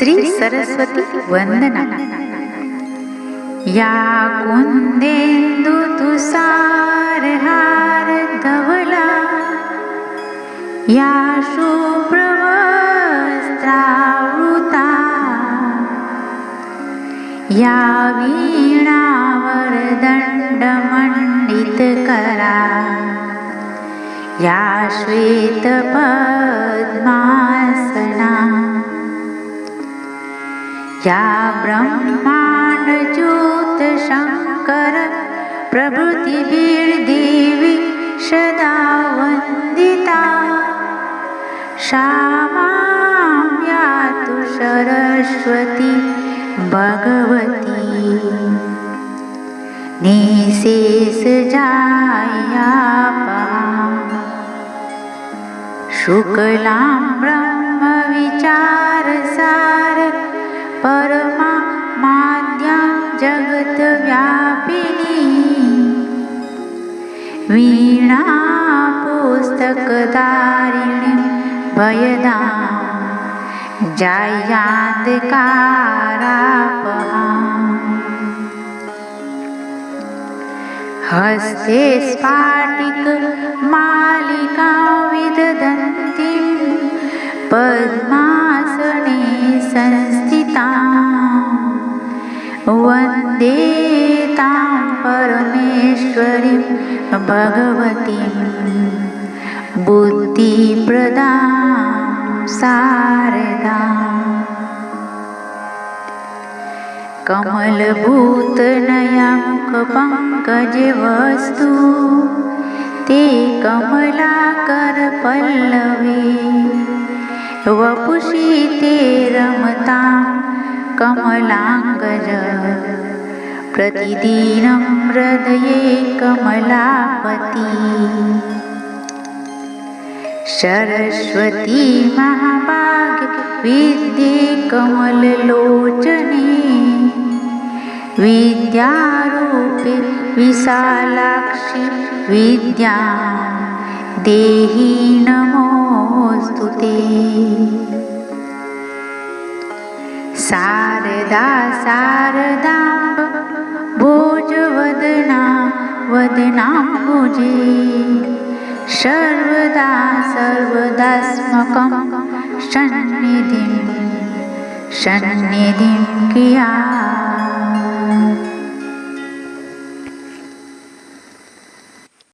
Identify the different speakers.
Speaker 1: श्री सरस्वती वंदना। या कुंदेंदु तुषार हार धवला, या शुभ्रवस्त्रावृता, या वीणावर दंडमंडितकरा, या श्वेत पद्मासना, या ब्रह्मांड ज्योत शंकर प्रभृतिभिर्देवी सदा वंदिता, क्षमां यातु सरस्वती भगवती, निशेष जायापहा, शुक्लां ब्रह्म विचारसार परमा माद्यां जगद्व्यापिनी, वीणा पुस्तकधारिणीं भयदां जायान्धकारापहा, हस्ते स्फाटिक मालिकां विदधन्तीं, पद्मासने संस्थितां, वन्दे तां परमेश्वरीं भगवतीं, बुद्धिप्रदां शारदाम्। कमलभूतनया मुखपङ्कजवस्तु, ते कमलाकर पल्लवे, वपुषि ते रमतां कमलाङ्गज, प्रतिदिनं हृदये कमलापति, सरस्वती महाभागे विद्ये कमललोचने, विद्यारूपे विशालाक्षि विद्यां देहि नमोऽस्तुते। शारदा शारदाम्ब भोजवदना वदनाम्बुजे, सर्वदा सर्वदास्मकं सन्निधिं क्रिया